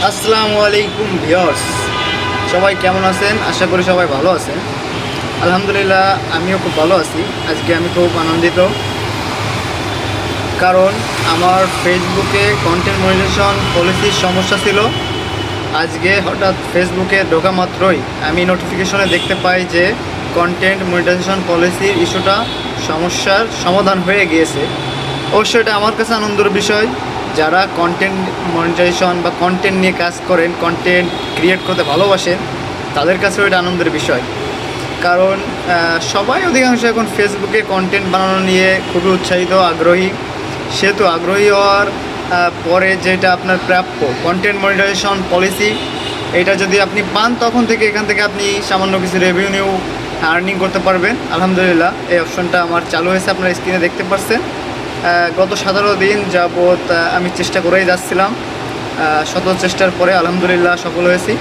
আসসালামু আলাইকুম ভিউয়ার্স, সবাই কেমন আছেন? আশা করি সবাই ভালো আছেন। আলহামদুলিল্লাহ, আমিও খুব ভালো আছি। আজকে আমি খুব আনন্দিত, কারণ আমার ফেসবুকে কন্টেন্ট মনিটাইজেশন পলিসির সমস্যা ছিল। আজকে হঠাৎ ফেসবুকে ঢোকা মাত্রই আমি নোটিফিকেশনে দেখতে পাই যে কন্টেন্ট মনিটাইজেশন পলিসির ইস্যুটা সমস্যার সমাধান হয়ে গিয়েছে। অবশ্যই এটা আমার কাছে আনন্দের বিষয়। যারা কন্টেন্ট মনিটাইজেশন বা কন্টেন্ট নিয়ে কাজ করেন, কন্টেন্ট ক্রিয়েট করতে ভালোবাসেন, তাদের কাছেও এটা আনন্দের বিষয়। কারণ সবাই অধিকাংশ এখন ফেসবুকে কন্টেন্ট বানানো নিয়ে খুবই উৎসাহিত, আগ্রহী। সেহেতু আগ্রহী হওয়ার পরে যেটা আপনার প্রাপ্য কন্টেন্ট মনিটাইজেশন পলিসি, এটা যদি আপনি পান, তখন থেকে এখান থেকে আপনি সামান্য কিছু রেভিনিউ আর্নিং করতে পারবেন। আলহামদুলিল্লাহ, এই অপশনটা আমার চালু হয়েছে, আপনারা স্ক্রিনে দেখতে পাচ্ছেন। গত 17 দিন যাবৎ আমি চেষ্টা করেই যাচ্ছিলাম। শত চেষ্টার পরে আলহামদুলিল্লাহ সফল হয়েছি।